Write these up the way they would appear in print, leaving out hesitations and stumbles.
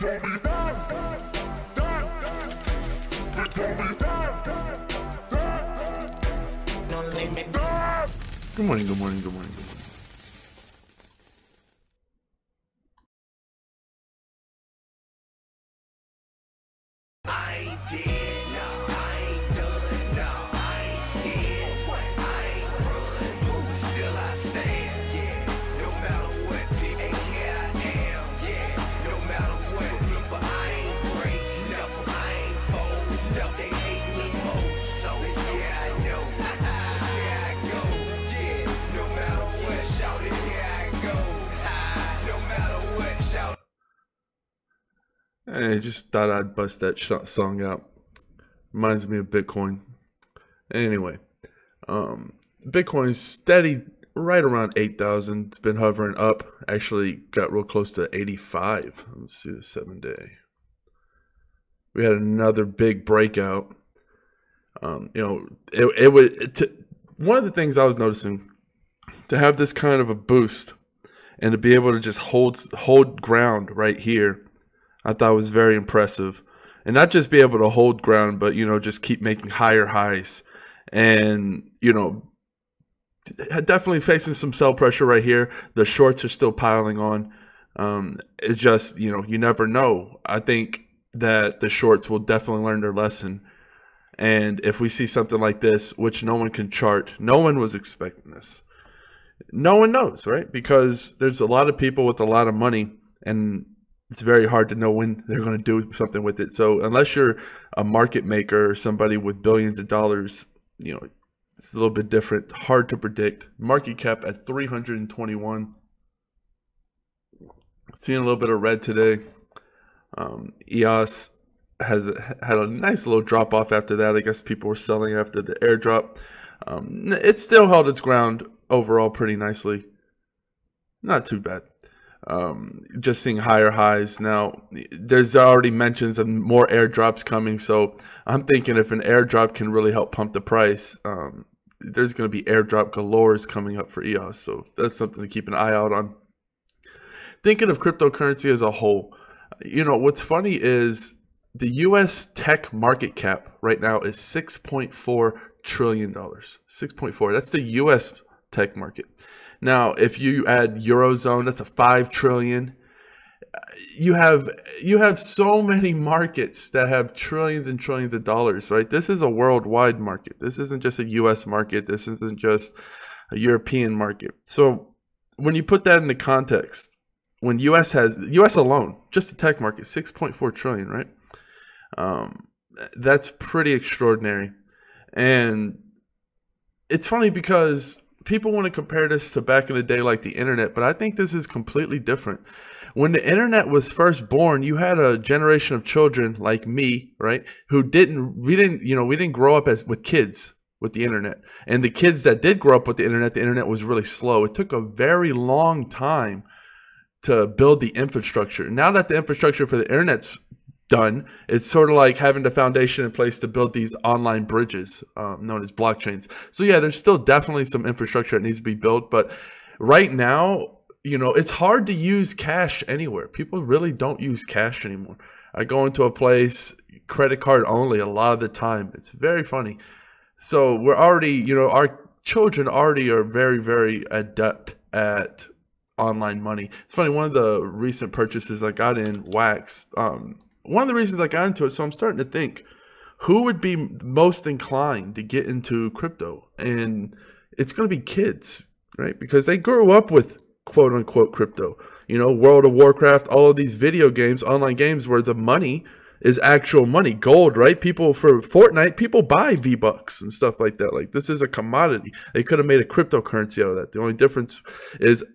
Good morning, good morning, good morning, good morning. I just thought I'd bust that song out. Reminds me of Bitcoin. Anyway, Bitcoin's steady right around 8,000. It's been hovering up. Actually got real close to 85. Let's see the 7-day. We had another big breakout. One of the things I was noticing, to have this kind of a boost and to be able to just hold ground right here, I thought was very impressive. And not just be able to hold ground, but, just keep making higher highs. And, definitely facing some sell pressure right here. The shorts are still piling on. It's just, you never know. I think that the shorts will definitely learn their lesson. And if we see something like this, which no one can chart, no one was expecting this. No one knows, right? Because there's a lot of people with a lot of money, and it's very hard to know when they're going to do something with it. So unless you're a market maker or somebody with billions of dollars, it's a little bit different. Hard to predict. Market cap at 321. Seeing a little bit of red today. EOS had a nice little drop off after that. I guess people were selling after the airdrop. It still held its ground overall pretty nicely. Not too bad. Just seeing higher highs. Now, there's already mentions of more airdrops coming, so I'm thinking if an airdrop can really help pump the price, there's going to be airdrop galores coming up for EOS, so that's something to keep an eye out on. Thinking of cryptocurrency as a whole, what's funny is the U.S. tech market cap right now is $6.4 trillion. 6.4. That's the U.S. tech market. Now, if you add Eurozone, that's a $5 trillion. You have so many markets that have trillions and trillions of dollars, right? This is a worldwide market. This isn't just a U.S. market. This isn't just a European market. So when you put that into context, when U.S. alone, just the tech market, 6.4 trillion, right? That's pretty extraordinary. And it's funny because people want to compare this to back in the day like the internet, but I think this is completely different. When the internet was first born, you had a generation of children like me, right, who we didn't grow up with kids with the internet. And the kids that did grow up with the internet was really slow. It took a very long time to build the infrastructure. Now that the infrastructure for the internet's done, it's sort of like having the foundation in place to build these online bridges known as blockchains. So yeah, there's still definitely some infrastructure that needs to be built, but right now, it's hard to use cash anywhere. People really don't use cash anymore. I go into a place, credit card only a lot of the time. It's very funny. So we're already, our children already are very, very adept at online money. It's funny, one of the recent purchases I got in Wax, one of the reasons I got into it, so I'm starting to think, who would be most inclined to get into crypto? And it's going to be kids, right? Because they grew up with quote unquote crypto, World of Warcraft, all of these video games, online games where the money is actual money, gold, right? People for Fortnite, people buy V-Bucks and stuff like that. Like, this is a commodity. They could have made a cryptocurrency out of that. The only difference is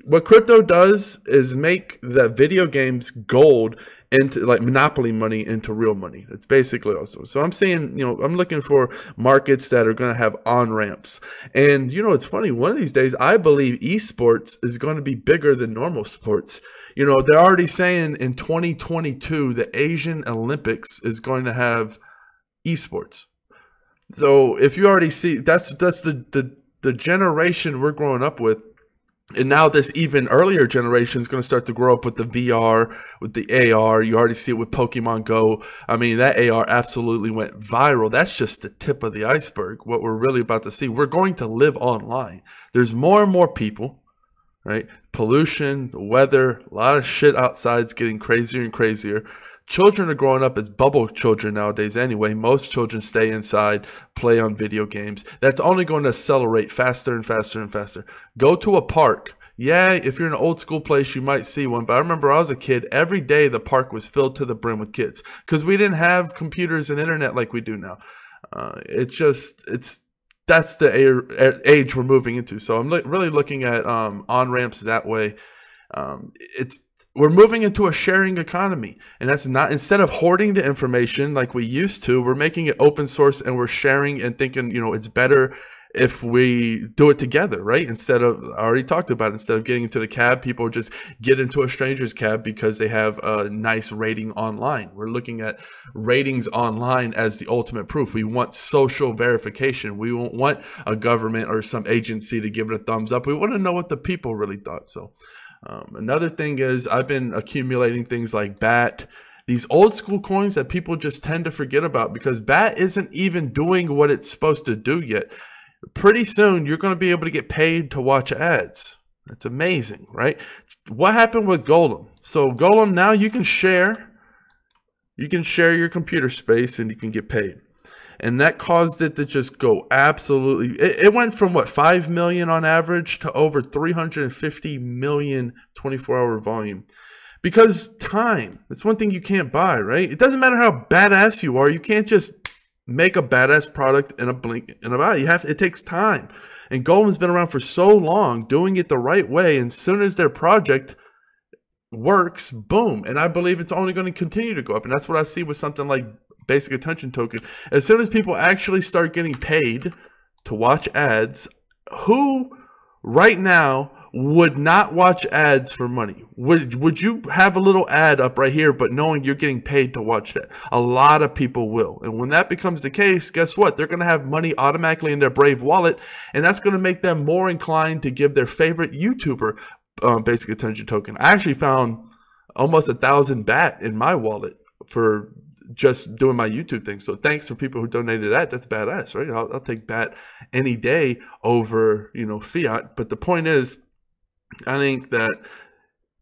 what crypto does is make the video games gold into like monopoly money into real money. That's basically also. So I'm saying, I'm looking for markets that are going to have on-ramps. And, it's funny. One of these days, I believe esports is going to be bigger than normal sports. They're already saying in 2022, the Asian Olympics is going to have esports. So if you already see, that's the generation we're growing up with. And now this even earlier generation is going to start to grow up with the VR, with the AR. You already see it with Pokemon Go. I mean, that AR absolutely went viral. That's just the tip of the iceberg. What we're really about to see, we're going to live online. There's more and more people, right? Pollution, the weather, a lot of shit outside is getting crazier and crazier. Children are growing up as bubble children nowadays anyway. Most children stay inside, play on video games. That's only going to accelerate faster and faster and faster. Go to a park. Yeah, if you're in an old school place, you might see one. But I remember I was a kid, every day the park was filled to the brim with kids because we didn't have computers and internet like we do now. That's the age we're moving into. So I'm really looking at on-ramps that way. We're moving into a sharing economy, and that's not, instead of hoarding the information like we used to, we're making it open source and we're sharing and thinking, it's better if we do it together, right? Instead of, I already talked about it, instead of getting into the cab, people just get into a stranger's cab because they have a nice rating online. We're looking at ratings online as the ultimate proof. We want social verification. We won't want a government or some agency to give it a thumbs up. We want to know what the people really thought. So another thing is I've been accumulating things like BAT, these old school coins that people just tend to forget about because BAT isn't even doing what it's supposed to do yet. Pretty soon you're going to be able to get paid to watch ads. That's amazing, right? What happened with Golem? So Golem, now you can share your computer space and you can get paid. And that caused it to just go absolutely, it went from what, 5 million on average to over 350 million 24-hour volume. Because time, that's one thing you can't buy, right? It doesn't matter how badass you are, you can't just make a badass product in a blink and an eye. It takes time. And Golem's been around for so long, doing it the right way, and as soon as their project works, boom. And I believe it's only going to continue to go up. And that's what I see with something like basic attention token. As soon as people actually start getting paid to watch ads, who right now would not watch ads for money? Would you have a little ad up right here, but knowing you're getting paid to watch that? A lot of people will. And when that becomes the case, guess what? They're going to have money automatically in their Brave wallet, and that's going to make them more inclined to give their favorite YouTuber basic attention token. I actually found almost 1,000 BAT in my wallet for just doing my YouTube thing. So thanks for people who donated that. That's badass, right? I'll take BAT any day over, fiat. But the point is, I think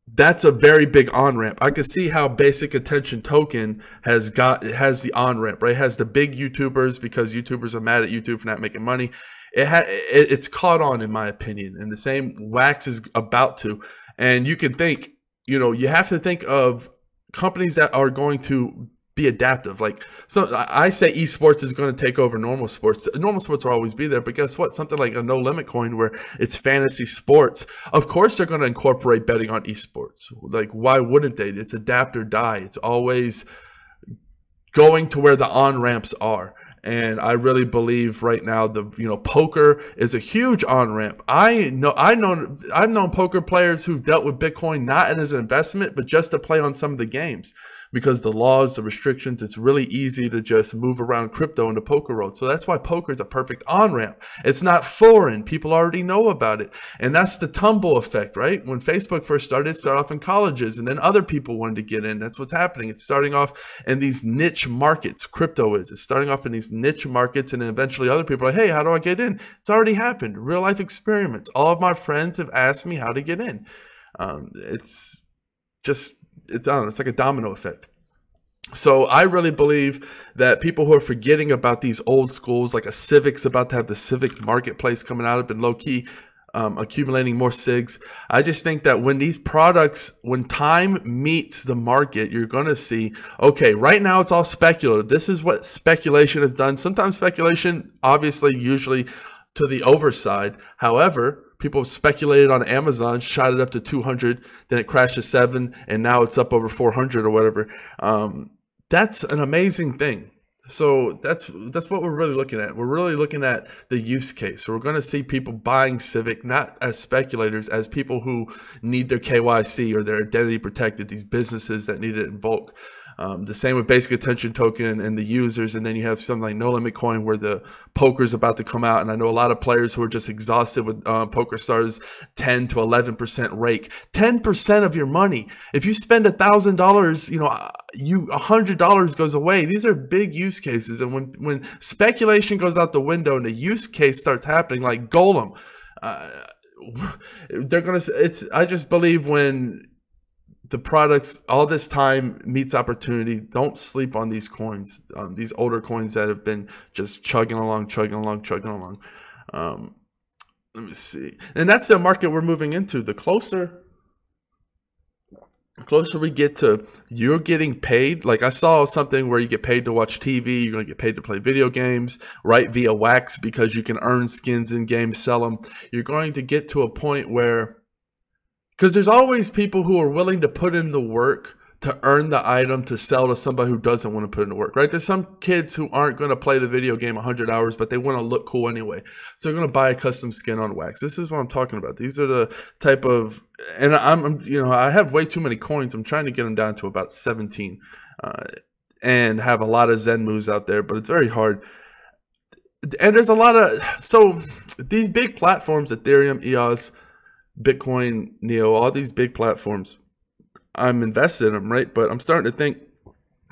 that's a very big on-ramp. I can see how basic attention token has the on-ramp, right? It has the big YouTubers because YouTubers are mad at YouTube for not making money. It's caught on, in my opinion, and the same Wax is about to. And you can think, you have to think of companies that are going to be adaptive. Like, so I say esports is going to take over normal sports. Normal sports will always be there, but guess what? Something like a no limit coin where it's fantasy sports. Of course, they're going to incorporate betting on esports. Like, why wouldn't they? It's adapt or die. It's always going to where the on ramps are. And I really believe right now poker is a huge on ramp. I've known poker players who've dealt with Bitcoin not as an investment, but just to play on some of the games. Because the laws, the restrictions, it's really easy to just move around crypto in the poker world. So that's why poker is a perfect on-ramp. It's not foreign. People already know about it. And that's the tumble effect, right? When Facebook first started, it started off in colleges, and then other people wanted to get in. That's what's happening. It's starting off in these niche markets. Crypto is. It's starting off in these niche markets, and then eventually other people are like, hey, how do I get in? It's already happened. Real life experiments. All of my friends have asked me how to get in. It's like a domino effect. So I really believe that people who are forgetting about these old schools, like a Civic's about to have the Civic marketplace coming out, have been low-key accumulating more SIGs. I just think that when these products, when time meets the market, you're going to see, okay, right now it's all speculative. This is what speculation has done. Sometimes speculation, obviously, usually to the overside. However, people speculated on Amazon, shot it up to 200, then it crashed to 7, and now it's up over 400 or whatever. That's an amazing thing. So that's what we're really looking at. We're really looking at the use case. So we're going to see people buying Civic not as speculators, as people who need their KYC or their identity protected, these businesses that need it in bulk. The same with basic attention token and the users. And then you have something like No Limit Coin where the poker is about to come out. And I know a lot of players who are just exhausted with Poker Stars 10 to 11% rake. 10% of your money. If you spend $1,000, you know, $100 goes away. These are big use cases. And when speculation goes out the window and the use case starts happening, like Golem, they're gonna. I just believe when the products, all this time meets opportunity. Don't sleep on these coins, these older coins that have been just chugging along. Let me see, and that's the market we're moving into. The closer we get to you're getting paid, like I saw something where you get paid to watch TV, you're going to get paid to play video games, right, via Wax, because you can earn skins in games, sell them. You're going to get to a point where, because there's always people who are willing to put in the work to earn the item to sell to somebody who doesn't want to put in the work, right? There's some kids who aren't going to play the video game 100 hours, but they want to look cool anyway. So they're going to buy a custom skin on Wax. This is what I'm talking about. These are the type of, and I have way too many coins. I'm trying to get them down to about 17 and have a lot of Zen moves out there, but it's very hard. And there's a lot of, so these big platforms, Ethereum, EOS, Bitcoin, Neo, all these big platforms, I'm invested in them, right? But I'm starting to think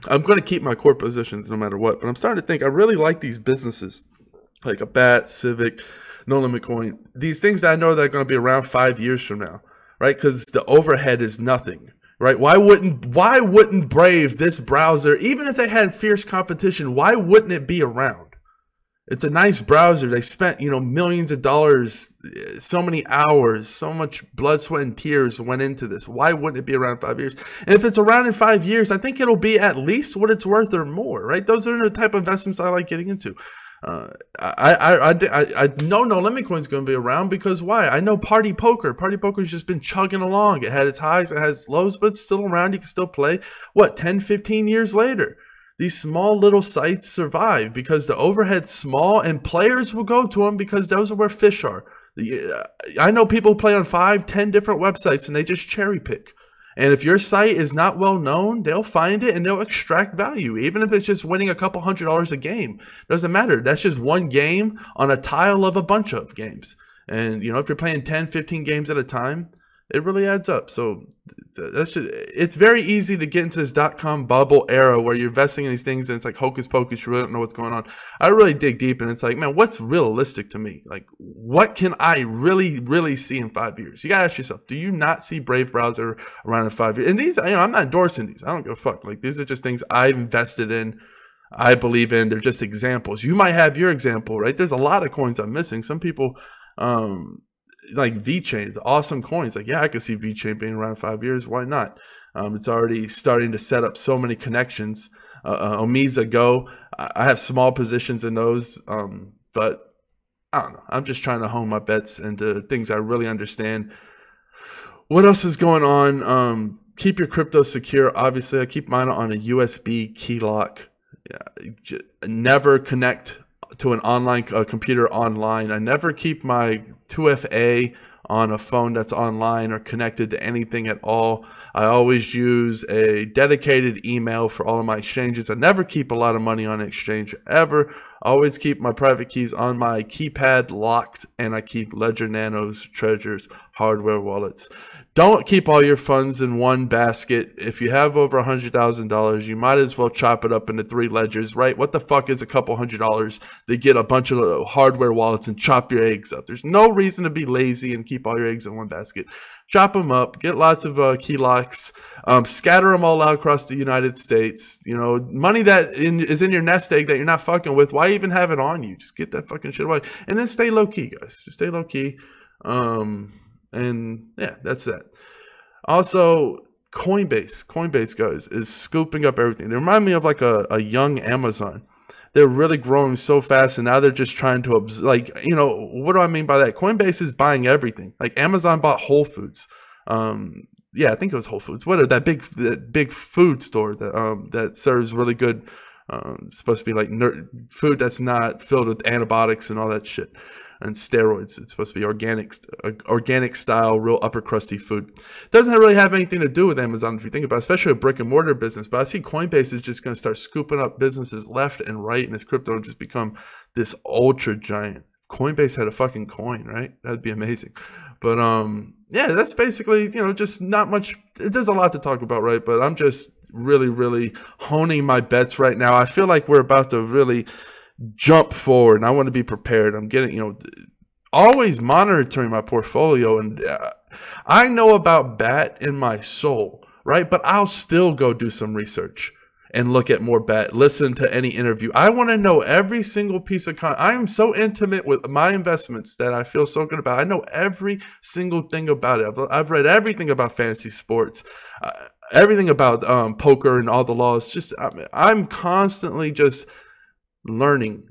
I'm going to keep my core positions no matter what. But I'm starting to think I really like these businesses like a BAT, Civic, No Limit Coin. These things that I know that are going to be around 5 years from now, right? Because the overhead is nothing, right? Why wouldn't Brave, this browser, even if they had fierce competition, why wouldn't it be around? It's a nice browser. They spent, millions of dollars, so many hours, so much blood, sweat, and tears went into this. Why wouldn't it be around 5 years? And if it's around in 5 years, I think it'll be at least what it's worth or more, right? Those are the type of investments I like getting into. I know No Limit Coin is going to be around because why? I know Party Poker. Party Poker's just been chugging along. It had its highs, it has lows, but it's still around. You can still play. 10, 15 years later? These small little sites survive because the overhead's small and players will go to them because those are where fish are. I know people play on 5, 10 different websites and they just cherry pick. And if your site is not well known, they'll find it and they'll extract value. Even if it's just winning a couple $100 a game. Doesn't matter. That's just one game on a tile of a bunch of games. And, if you're playing 10, 15 games at a time, it really adds up. So it's very easy to get into this .com bubble era where you're investing in these things and it's like hocus pocus, you really don't know what's going on. I really dig deep and it's like, man, what's realistic to me? Like, what can I really, really see in 5 years? You gotta ask yourself, do you not see Brave browser around in 5 years? And these, I'm not endorsing these. I don't give a fuck. Like, these are just things I've invested in. I believe in. They're just examples. You might have your example, right? There's a lot of coins I'm missing. Some people, like VeChain, awesome coins. Like, yeah, I could see VeChain being around 5 years. Why not? It's already starting to set up so many connections. Omiza Go, I have small positions in those, but I don't know. I'm just trying to hone my bets into things I really understand. What else is going on? Keep your crypto secure. Obviously, I keep mine on a USB key lock. Never connect to an online computer online. I never keep my 2FA on a phone that's online or connected to anything at all. I always use a dedicated email for all of my exchanges. I never keep a lot of money on an exchange ever. I always keep my private keys on my keypad locked, and I keep Ledger Nanos, Treasures, hardware wallets. Don't keep all your funds in one basket. If you have over $100,000, you might as well chop it up into 3 ledgers, right? What the fuck is a couple $100 to get a bunch of hardware wallets and chop your eggs up? There's no reason to be lazy and keep all your eggs in one basket. Chop them up, get lots of key locks, scatter them all out across the United States. Money that is in your nest egg that you're not fucking with, why even have it on you? Just get that fucking shit away. And then stay low key, guys. Just stay low key. And yeah, that's that. Also, Coinbase, guys, is scooping up everything. They remind me of like a young Amazon. They're really growing so fast, and now they're just trying to, what do I mean by that? Coinbase is buying everything. Like Amazon bought Whole Foods. Yeah, I think it was Whole Foods. What are that big food store that serves really good, supposed to be like food that's not filled with antibiotics and all that shit. and steroids. It's supposed to be organic style, real upper crusty food. Doesn't really have anything to do with Amazon if you think about it, especially a brick and mortar business. But I see Coinbase is just going to start scooping up businesses left and right, and this crypto will just become this ultra giant. Coinbase had a fucking coin, right? That'd be amazing. But yeah, that's basically, you know, just not much. There's a lot to talk about, right? But I'm just really honing my bets right now. I feel like we're about to really jump forward, and I want to be prepared. I'm getting, you know, always monitoring my portfolio, and I know about BAT in my soul, right? But I'll still go do some research and look at more BAT, listen to any interview. I want to know every single piece of content. I am so intimate with my investments that I feel so good about. I know every single thing about it. I've read everything about fantasy sports, everything about poker and all the laws. Just I'm constantly just learning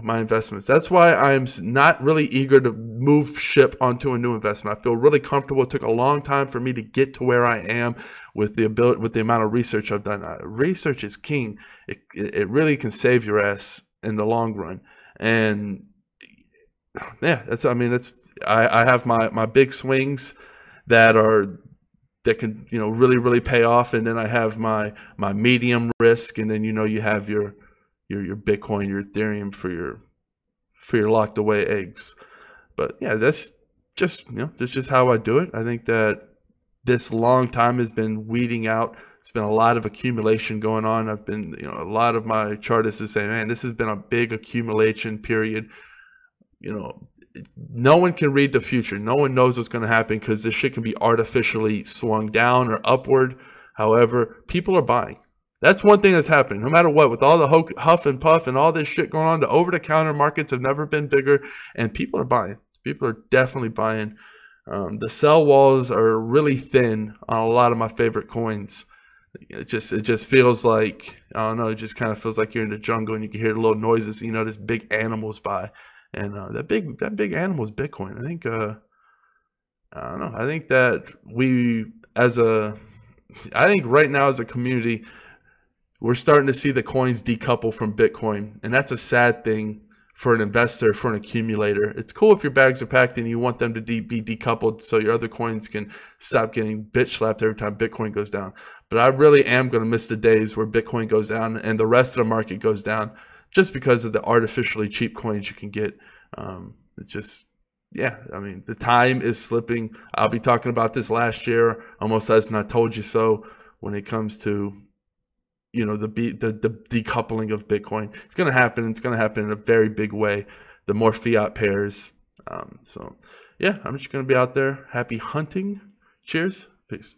my investments. That's why I'm not really eager to move ship onto a new investment. I feel really comfortable. It took a long time for me to get to where I am with the ability, with the amount of research I've done. Research is king. It really can save your ass in the long run. And yeah, I have my big swings that can, you know, really pay off, and then I have my medium risk, and then, you know, you have your Bitcoin, your Ethereum for your locked away eggs. But yeah, that's just, you know, that's just how I do it. I think that this long time has been weeding out. It's been a lot of accumulation going on. I've been, you know, a lot of my chartists is saying, man, this has been a big accumulation period. You know, no one can read the future. No one knows what's going to happen because this shit can be artificially swung down or upward. However, people are buying. That's one thing that's happening. No matter what, with all the huff and puff and all this shit going on, the over-the-counter markets have never been bigger, and people are buying. People are definitely buying. The sell walls are really thin on a lot of my favorite coins. It just feels like, I don't know, it just kind of feels like you're in the jungle and you can hear the little noises. You know, this big animals by, and that big animal is Bitcoin. I think I don't know. I think that I think right now as a community, we're starting to see the coins decouple from Bitcoin, and that's a sad thing for an investor, for an accumulator. It's cool if your bags are packed and you want them to be decoupled so your other coins can stop getting bitch slapped every time Bitcoin goes down. But I really am going to miss the days where Bitcoin goes down and the rest of the market goes down just because of the artificially cheap coins you can get. It's just, yeah, I mean, the time is slipping. I'll be talking about this last year, almost as I told you so, when it comes to, you know, the decoupling of Bitcoin. It's going to happen. It's going to happen in a very big way. The more fiat pairs. So, yeah, I'm just going to be out there. Happy hunting. Cheers. Peace.